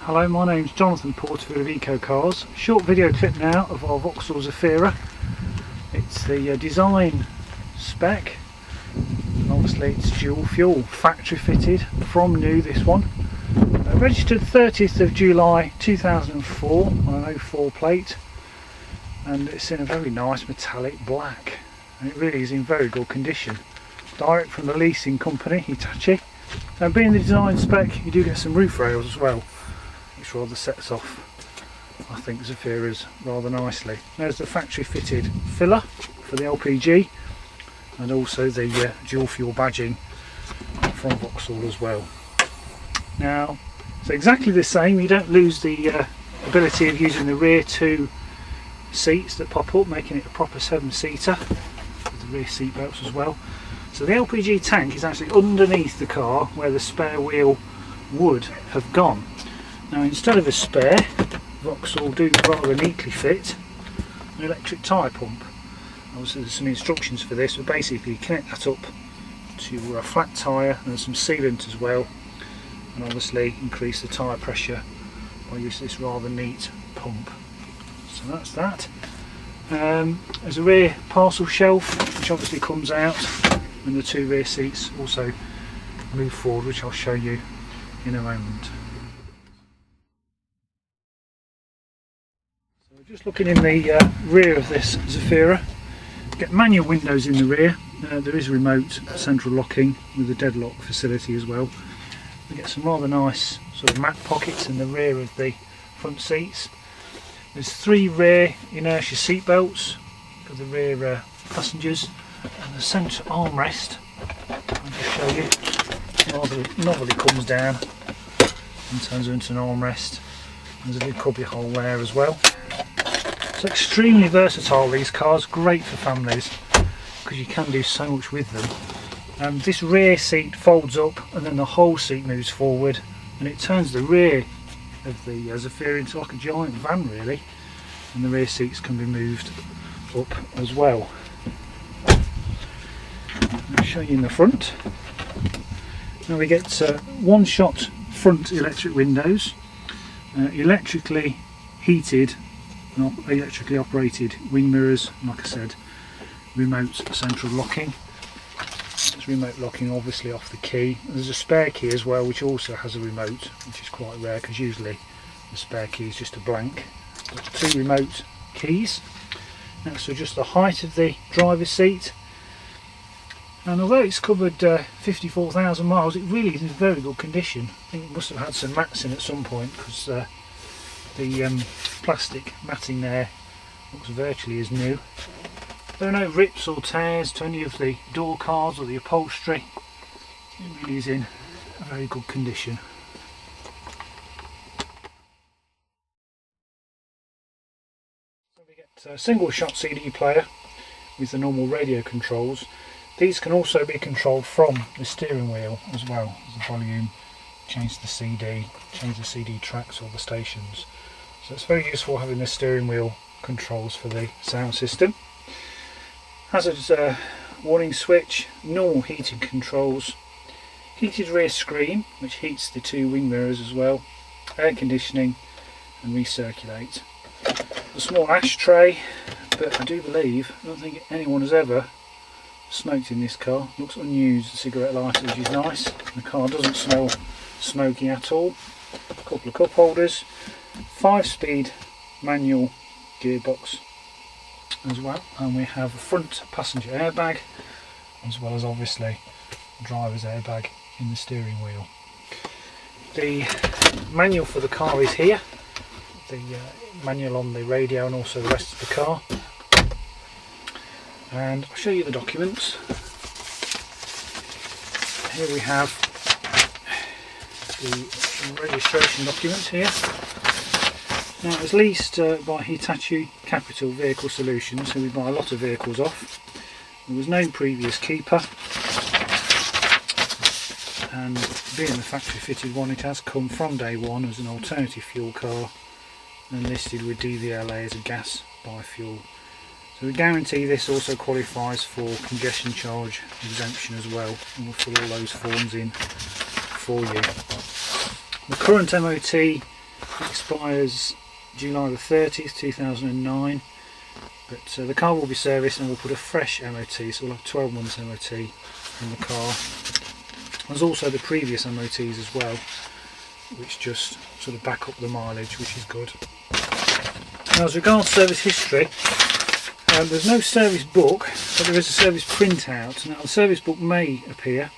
Hello, my name's Jonathan Porterfield of Eco Cars. Short video clip now of our Vauxhall Zafira. It's the design spec, and obviously it's dual fuel, factory fitted, from new this one. Registered 30th of July 2004 on an 04 plate, and it's in a very nice metallic black, and it really is in very good condition. Direct from the leasing company, Hitachi. And being the design spec, you do get some roof rails as well, which rather sets off, I think, Zafiras rather nicely. There's the factory fitted filler for the LPG, and also the dual fuel badging from Vauxhall as well. Now it's exactly the same, you don't lose the ability of using the rear two seats that pop up, making it a proper 7-seater with the rear seat belts as well. So the LPG tank is actually underneath the car where the spare wheel would have gone. Now instead of a spare, Vauxhall do rather neatly fit an electric tyre pump. Obviously there's some instructions for this, but basically you connect that up to a flat tyre and some sealant as well, and obviously increase the tyre pressure by using this rather neat pump. So that's that. There's a rear parcel shelf which obviously comes out, and the two rear seats also move forward, which I'll show you in a moment. So just looking in the rear of this Zafira, get manual windows in the rear. There is remote central locking with a deadlock facility as well. We get some rather nice sort of mat pockets in the rear of the front seats. There's 3 rear inertia seat belts for the rear passengers, and the centre armrest, I'll just show you, rather novelly comes down and turns into an armrest. There's a big cubby hole there as well. It's extremely versatile, these cars, great for families because you can do so much with them. This rear seat folds up and then the whole seat moves forward, and it turns the rear of the Zafira into like a giant van really, and the rear seats can be moved up as well. I'll show you in the front. Now we get one-shot front electric windows, electrically heated, not electrically operated wing mirrors, like I said, remote central locking. It's remote locking obviously off the key. There's a spare key as well, which also has a remote, which is quite rare because usually the spare key is just a blank. But 2 remote keys. Next to just the height of the driver's seat. And although it's covered 54,000 miles, it really is in very good condition. I think it must have had some mats in at some point, because the plastic matting there looks virtually as new. There are no rips or tears to any of the door cards or the upholstery. It really is in a very good condition. So we get a single shot CD player with the normal radio controls. These can also be controlled from the steering wheel as well as the volume, change the CD, change the CD tracks or the stations. So it's very useful having the steering wheel controls for the sound system. Hazard warning switch, normal heating controls, heated rear screen which heats the 2 wing mirrors as well, air conditioning and recirculate. A small ashtray, but I do believe, I don't think anyone has ever smoked in this car. Looks unused, cigarette lighter, which is nice. The car doesn't smell smoky at all. A couple of cup holders, 5-speed manual gearbox as well, and we have a front passenger airbag as well as obviously the driver's airbag in the steering wheel. The manual for the car is here, the manual on the radio and also the rest of the car. And I'll show you the documents. Here we have the registration document here. Now it was leased by Hitachi Capital Vehicle Solutions, who we buy a lot of vehicles off. There was no previous keeper, and being the factory fitted one, it has come from day one as an alternative fuel car and listed with DVLA as a gas biofuel. So we guarantee this also qualifies for congestion charge exemption as well, and we'll fill all those forms in for you. The current MOT expires July the 30th 2009, but the car will be serviced and we'll put a fresh MOT, so we'll have 12 months MOT in the car. There's also the previous MOTs as well, which just sort of back up the mileage, which is good. Now, as regards service history, there's no service book, but there is a service printout. Now, the service book may appear,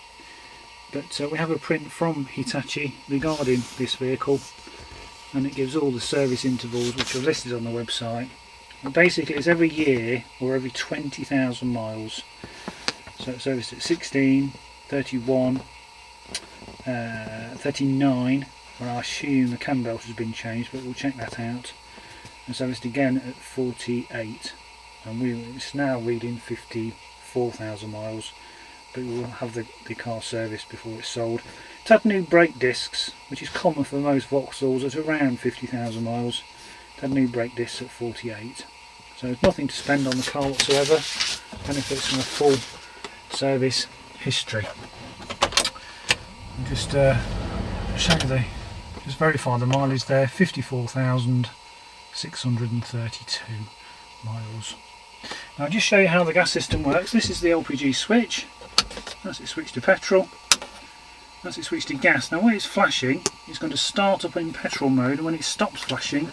but we have a print from Hitachi regarding this vehicle, and it gives all the service intervals which are listed on the website. And basically it's every year or every 20,000 miles. So it's serviced at 16, 31, 39, where I assume the cam belt has been changed, but we'll check that out. And serviced again at 48, and it's now reading 54,000 miles, but we will have the car serviced before it's sold. It's had new brake discs, which is common for most Vauxhalls, at around 50,000 miles. It's had new brake discs at 48. So there's nothing to spend on the car whatsoever. Benefits from a full service history. And just show you just verify the mileage there, 54,632 miles. Now I'll just show you how the gas system works. This is the LPG switch. That's it switched to petrol. That's it switched to gas. Now when it's flashing, it's going to start up in petrol mode, and when it stops flashing,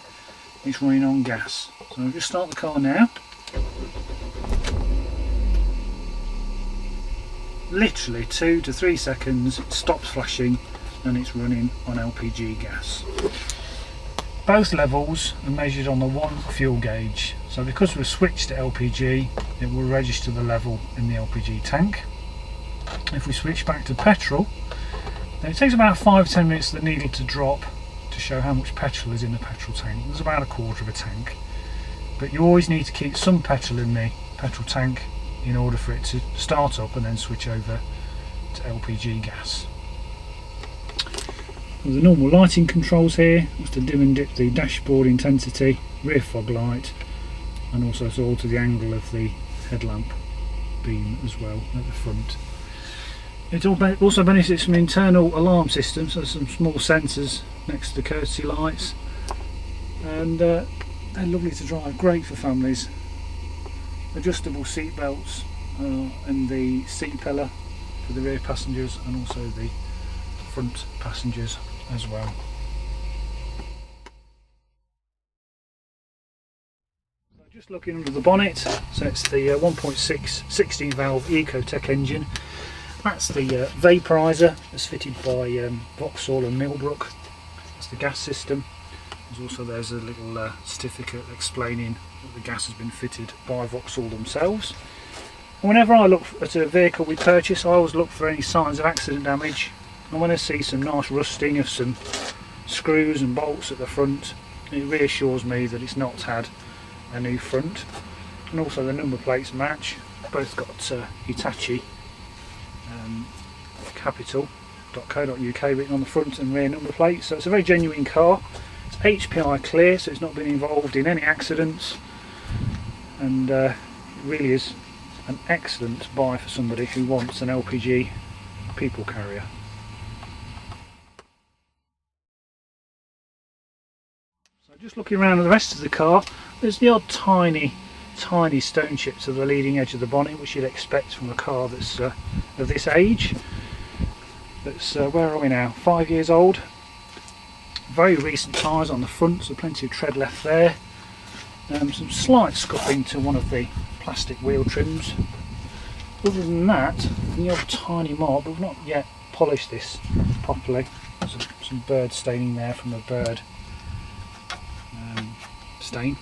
it's running on gas. So I'll just start the car now. Literally 2 to 3 seconds, it stops flashing and it's running on LPG gas. Both levels are measured on the one fuel gauge. So because we've switched to LPG, it will register the level in the LPG tank. If we switch back to petrol, then it takes about 5-10 minutes for the needle to drop to show how much petrol is in the petrol tank. There's about a quarter of a tank, but you always need to keep some petrol in the petrol tank in order for it to start up and then switch over to LPG gas. With the normal lighting controls here, just to dim and dip the dashboard intensity, rear fog light, and also to alter the angle of the headlamp beam as well at the front. It also benefits from an internal alarm system, so there's some small sensors next to the courtesy lights, and they're lovely to drive, great for families. Adjustable seat belts and the seat pillar for the rear passengers, and also the front passengers as well. So just looking under the bonnet, so it's the 1.6 16 valve Ecotec engine. That's the vaporizer that's fitted by Vauxhall and Millbrook. That's the gas system. There's a little certificate explaining that the gas has been fitted by Vauxhall themselves. And whenever I look at a vehicle we purchase, I always look for any signs of accident damage, and when I see some nice rusting of some screws and bolts at the front, it reassures me that it's not had a new front. And also the number plates match, both got Hitachi capital.co.uk written on the front and rear number plates, so it's a very genuine car. It's HPI clear, so it's not been involved in any accidents, and it really is an excellent buy for somebody who wants an LPG people carrier. So just looking around at the rest of the car, there's the odd tiny stone chip to the leading edge of the bonnet, which you'd expect from a car that's of this age. That's where are we now? 5 years old. Very recent tyres on the front, so plenty of tread left there. Some slight scuffing to one of the plastic wheel trims. Other than that, the odd tiny mark, but we've not yet polished this properly. There's some bird staining there from a bird stain.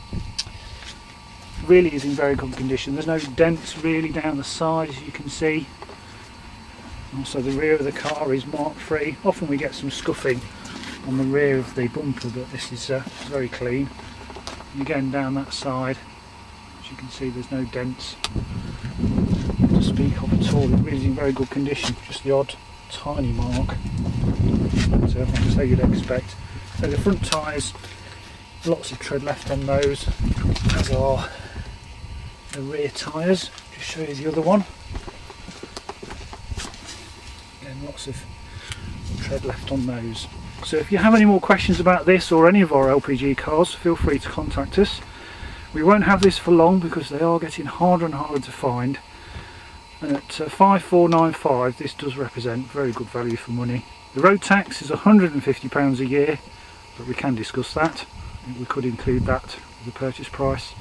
Really is in very good condition. There's no dents really down the side, as you can see. Also the rear of the car is mark free. Often we get some scuffing on the rear of the bumper, but this is very clean. And again down that side, as you can see, there's no dents to speak of at all. It really is in very good condition, just the odd tiny mark, so like I say, you'd expect. So the front tyres, lots of tread left on those, as are the rear tyres. Just show you the other one. Again, lots of tread left on those. So if you have any more questions about this or any of our LPG cars, feel free to contact us. We won't have this for long because they are getting harder and harder to find, and at 5495 this does represent very good value for money. The road tax is £150 a year, but we can discuss that. We could include that with the purchase price.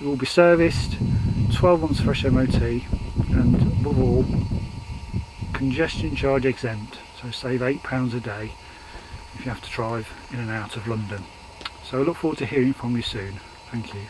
It will be serviced, 12 months fresh MOT, and above all, congestion charge exempt, so save £8 a day if you have to drive in and out of London. So I look forward to hearing from you soon. Thank you.